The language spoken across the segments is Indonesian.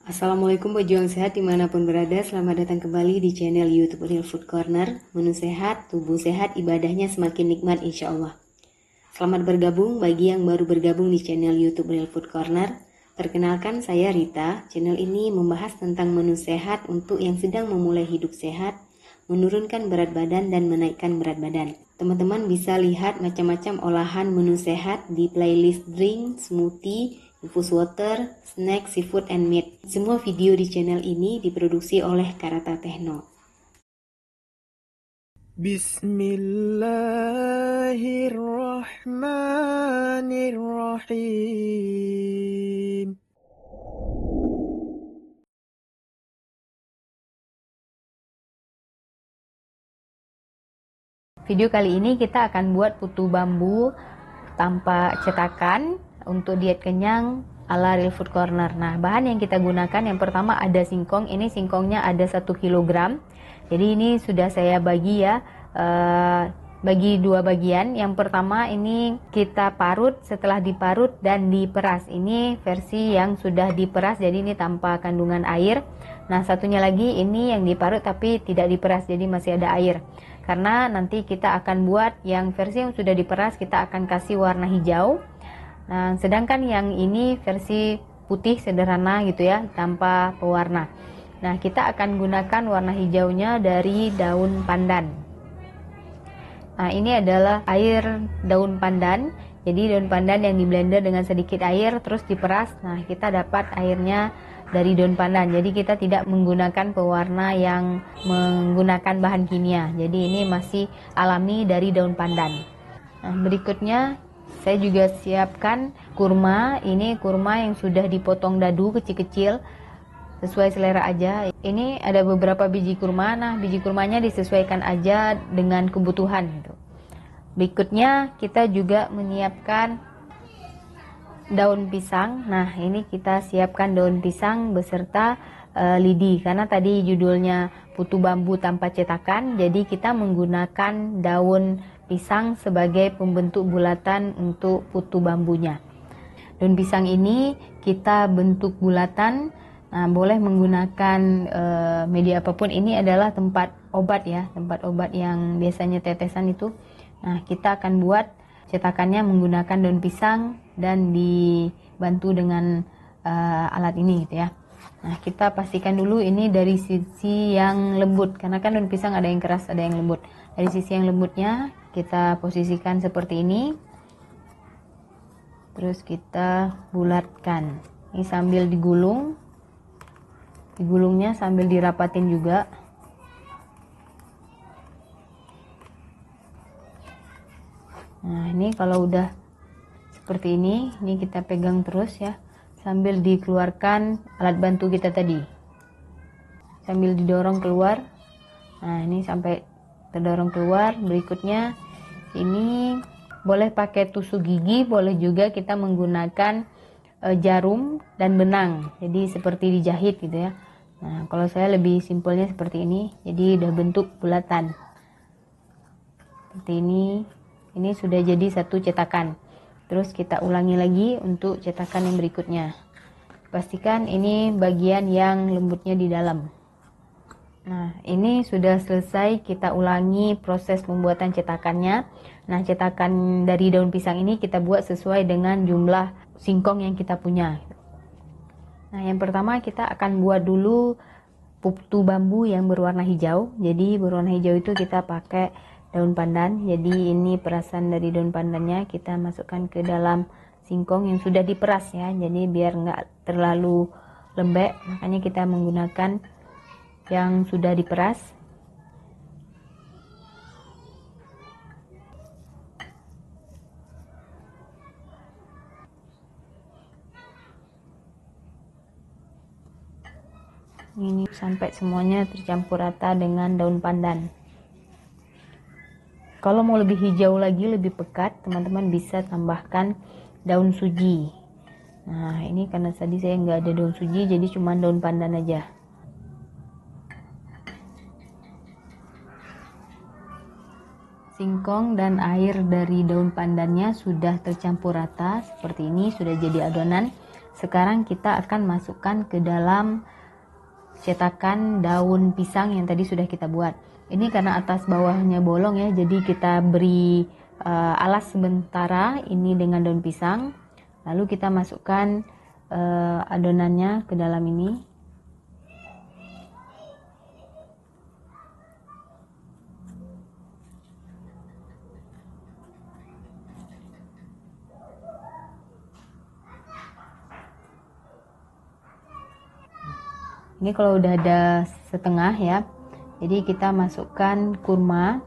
Assalamualaikum pejuang sehat dimanapun berada, selamat datang kembali di channel YouTube Real Food Corner. Menu sehat, tubuh sehat, ibadahnya semakin nikmat insya Allah. Selamat bergabung bagi yang baru bergabung di channel YouTube Real Food Corner. Perkenalkan, saya Rita. Channel ini membahas tentang menu sehat untuk yang sedang memulai hidup sehat, menurunkan berat badan dan menaikkan berat badan. Teman-teman bisa lihat macam-macam olahan menu sehat di playlist drink, smoothie, infus water, snack, seafood, and meat. Semua video di channel ini diproduksi oleh Karata Techno. Bismillahirrahmanirrahim. Video kali ini kita akan buat putu bambu tanpa cetakan untuk diet kenyang ala Real Food Corner. Nah, bahan yang kita gunakan yang pertama ada singkong. Ini singkongnya ada 1 kg. Jadi ini sudah saya bagi ya, bagi dua bagian. Yang pertama ini kita parut, setelah diparut dan diperas. Ini versi yang sudah diperas, jadi ini tanpa kandungan air. Nah, satunya lagi ini yang diparut tapi tidak diperas, jadi masih ada air. Karena nanti kita akan buat yang versi yang sudah diperas, kita akan kasih warna hijau. Nah, sedangkan yang ini versi putih sederhana gitu ya, tanpa pewarna. Nah, kita akan gunakan warna hijaunya dari daun pandan. Nah, ini adalah air daun pandan. Jadi daun pandan yang di blender dengan sedikit air terus diperas. Nah, kita dapat airnya dari daun pandan. Jadi kita tidak menggunakan pewarna yang menggunakan bahan kimia. Jadi ini masih alami dari daun pandan. Nah, berikutnya saya juga siapkan kurma. Ini kurma yang sudah dipotong dadu kecil-kecil sesuai selera aja. Ini ada beberapa biji kurma. Nah, biji kurmanya disesuaikan aja dengan kebutuhan gitu. Berikutnya kita juga menyiapkan daun pisang. Nah, ini kita siapkan daun pisang beserta lidi, karena tadi judulnya putu bambu tanpa cetakan, jadi kita menggunakan daun pisang sebagai pembentuk bulatan untuk putu bambunya. Daun pisang ini kita bentuk bulatan. Nah, boleh menggunakan media apapun. Ini adalah tempat obat ya, tempat obat yang biasanya tetesan itu. Nah, kita akan buat cetakannya menggunakan daun pisang dan dibantu dengan alat ini gitu ya. Nah, kita pastikan dulu ini dari sisi yang lembut, karena kan daun pisang ada yang keras, ada yang lembut. Dari sisi yang lembutnya kita posisikan seperti ini. Terus kita bulatkan. Ini sambil digulung. Digulungnya sambil dirapatin juga. Nah, ini kalau udah seperti ini kita pegang terus ya, sambil dikeluarkan alat bantu kita tadi. Sambil didorong keluar. Nah, ini sampai terdorong keluar. Berikutnya ini boleh pakai tusuk gigi, boleh juga kita menggunakan jarum dan benang. Jadi seperti dijahit gitu ya. Nah, kalau saya lebih simpelnya seperti ini. Jadi udah bentuk bulatan. Seperti ini. Ini sudah jadi satu cetakan. Terus kita ulangi lagi untuk cetakan yang berikutnya. Pastikan ini bagian yang lembutnya di dalam. Nah, ini sudah selesai, kita ulangi proses pembuatan cetakannya. Nah, cetakan dari daun pisang ini kita buat sesuai dengan jumlah singkong yang kita punya. Nah, yang pertama kita akan buat dulu putu bambu yang berwarna hijau. Jadi berwarna hijau itu kita pakai daun pandan. Jadi ini perasan dari daun pandannya kita masukkan ke dalam singkong yang sudah diperas ya. Jadi biar nggak terlalu lembek, makanya kita menggunakan yang sudah diperas. Ini sampai semuanya tercampur rata dengan daun pandan. Kalau mau lebih hijau lagi, lebih pekat, teman-teman bisa tambahkan daun suji. Nah, ini karena tadi saya nggak ada daun suji, jadi cuma daun pandan aja. Singkong dan air dari daun pandannya sudah tercampur rata seperti ini, sudah jadi adonan. Sekarang kita akan masukkan ke dalam cetakan daun pisang yang tadi sudah kita buat. Ini karena atas bawahnya bolong ya, jadi kita beri alas sementara ini dengan daun pisang. Lalu kita masukkan adonannya ke dalam ini. Ini kalau udah ada setengah ya, jadi kita masukkan kurma,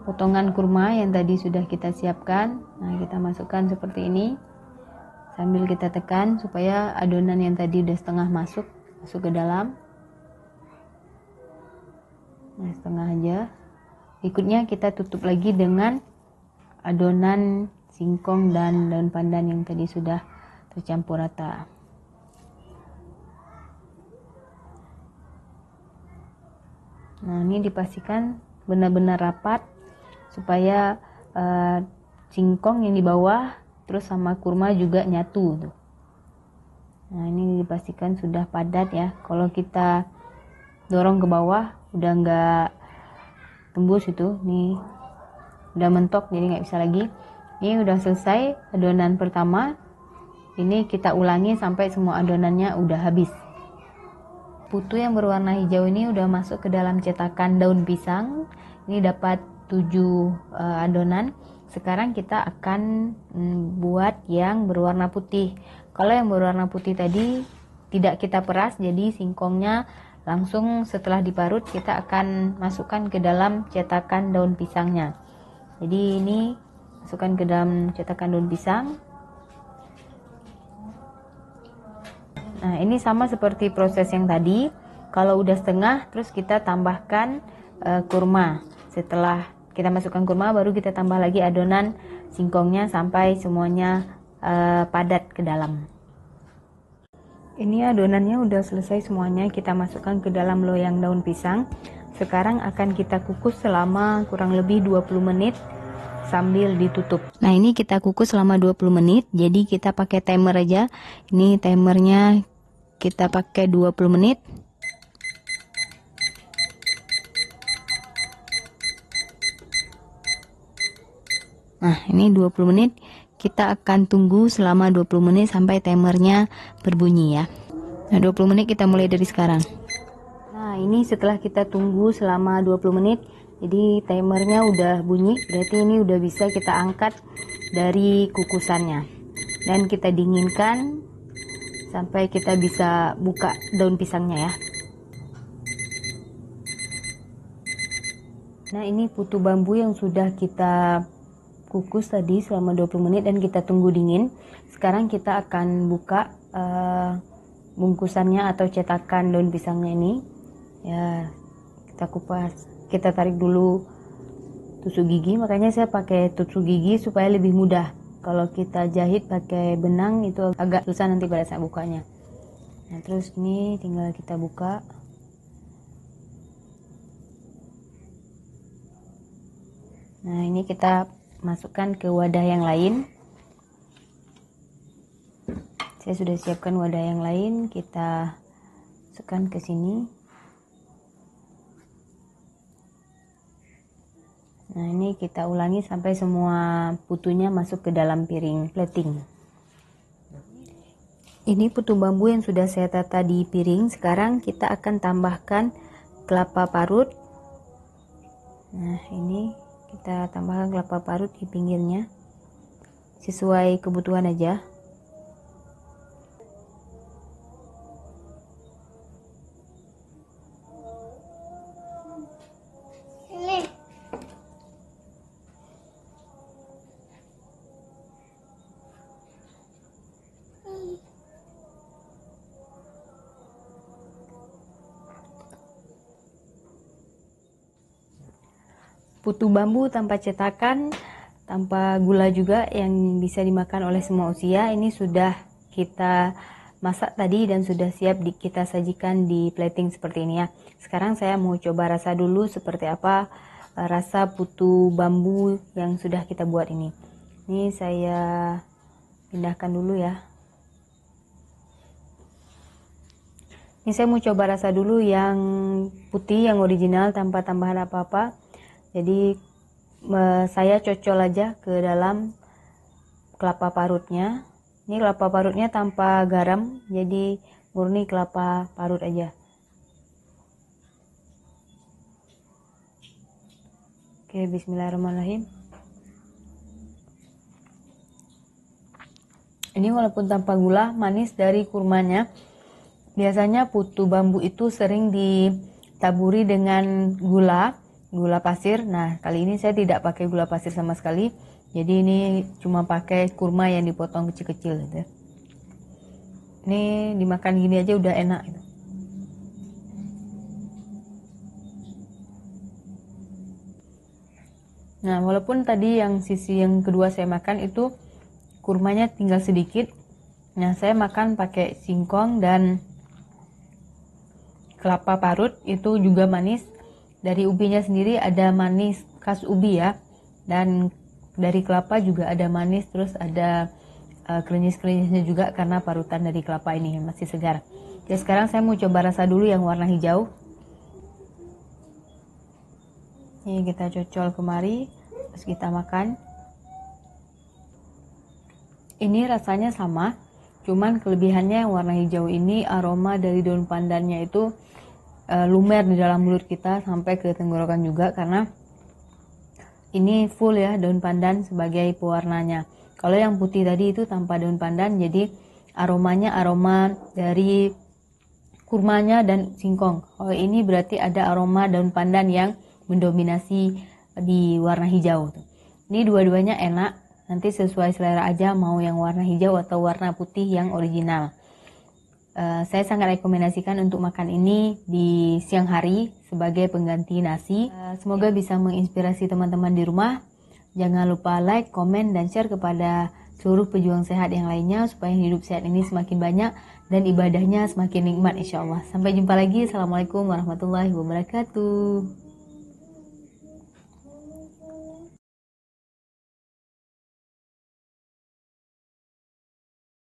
potongan kurma yang tadi sudah kita siapkan. Nah, kita masukkan seperti ini sambil kita tekan supaya adonan yang tadi udah setengah masuk ke dalam. Nah, setengah aja. Berikutnya kita tutup lagi dengan adonan singkong dan daun pandan yang tadi sudah tercampur rata. Nah, ini dipastikan benar-benar rapat supaya singkong yang di bawah terus sama kurma juga nyatu tuh. Nah, ini dipastikan sudah padat ya. Kalau kita dorong ke bawah udah nggak tembus itu, nih udah mentok jadi nggak bisa lagi. Ini udah selesai adonan pertama. Ini kita ulangi sampai semua adonannya udah habis. Putu yang berwarna hijau ini udah masuk ke dalam cetakan daun pisang. Ini dapat 7 adonan. Sekarang kita akan buat yang berwarna putih. Kalau yang berwarna putih tadi tidak kita peras, jadi singkongnya langsung setelah diparut kita akan masukkan ke dalam cetakan daun pisangnya. Jadi ini masukkan ke dalam cetakan daun pisang. Nah, ini sama seperti proses yang tadi. Kalau udah setengah, terus kita tambahkan kurma. Setelah kita masukkan kurma, baru kita tambah lagi adonan singkongnya sampai semuanya padat ke dalam. Ini adonannya udah selesai semuanya. Kita masukkan ke dalam loyang daun pisang. Sekarang akan kita kukus selama kurang lebih 20 menit sambil ditutup. Nah, ini kita kukus selama 20 menit. Jadi kita pakai timer aja. Ini timernya kita pakai 20 menit. Nah, ini 20 menit. Kita akan tunggu selama 20 menit sampai timernya berbunyi ya. Nah, 20 menit kita mulai dari sekarang. Nah, ini setelah kita tunggu selama 20 menit, jadi timernya udah bunyi, berarti ini udah bisa kita angkat dari kukusannya. Dan kita dinginkan sampai kita bisa buka daun pisangnya ya. Nah, ini putu bambu yang sudah kita kukus tadi selama 20 menit dan kita tunggu dingin. Sekarang kita akan buka bungkusannya atau cetakan daun pisangnya ini. Ya, kita kupas, kita tarik dulu tusuk gigi. Makanya saya pakai tusuk gigi supaya lebih mudah. Kalau kita jahit pakai benang itu agak susah nanti pada saat bukanya. Nah, terus ini tinggal kita buka. Nah, ini kita masukkan ke wadah yang lain. Saya sudah siapkan wadah yang lain, kita masukkan ke sini. Nah, ini kita ulangi sampai semua putunya masuk ke dalam piring plating. Ini putu bambu yang sudah saya tata di piring. Sekarang kita akan tambahkan kelapa parut. Nah, ini kita tambahkan kelapa parut di pinggirnya sesuai kebutuhan aja. Putu bambu tanpa cetakan, tanpa gula juga, yang bisa dimakan oleh semua usia. Ini sudah kita masak tadi dan sudah siap kita sajikan di plating seperti ini ya. Sekarang saya mau coba rasa dulu seperti apa rasa putu bambu yang sudah kita buat ini. Ini saya pindahkan dulu ya. Ini saya mau coba rasa dulu yang putih, yang original tanpa tambahan apa-apa. Jadi saya cocol aja ke dalam kelapa parutnya. Ini kelapa parutnya tanpa garam, jadi murni kelapa parut aja. Oke, bismillahirrahmanirrahim. Ini walaupun tanpa gula, manis dari kurmanya. Biasanya putu bambu itu sering ditaburi dengan gula pasir. Nah, kali ini saya tidak pakai gula pasir sama sekali. Jadi ini cuma pakai kurma yang dipotong kecil-kecil gitu ya. Ini dimakan gini aja udah enak gitu. Nah, walaupun tadi yang sisi yang kedua saya makan itu kurmanya tinggal sedikit. Nah, saya makan pakai singkong dan kelapa parut, itu juga manis. Dari ubinya sendiri ada manis khas ubi ya, dan dari kelapa juga ada manis, terus ada krenyes-krenyesnya juga karena parutan dari kelapa ini masih segar. Jadi sekarang saya mau coba rasa dulu yang warna hijau. Ini kita cocol kemari, terus kita makan. Ini rasanya sama, cuman kelebihannya yang warna hijau ini aroma dari daun pandannya itu lumer di dalam mulut kita sampai ke tenggorokan juga, karena ini full ya daun pandan sebagai pewarnanya. Kalau yang putih tadi itu tanpa daun pandan, jadi aromanya aroma dari kurmanya dan singkong. Kalau ini berarti ada aroma daun pandan yang mendominasi di warna hijau. Ini dua-duanya enak, nanti sesuai selera aja mau yang warna hijau atau warna putih yang original. Saya sangat rekomendasikan untuk makan ini di siang hari sebagai pengganti nasi. Semoga bisa menginspirasi teman-teman di rumah. Jangan lupa like, komen, dan share kepada seluruh pejuang sehat yang lainnya supaya hidup sehat ini semakin banyak dan ibadahnya semakin nikmat insya Allah. Sampai jumpa lagi. Assalamualaikum warahmatullahi wabarakatuh.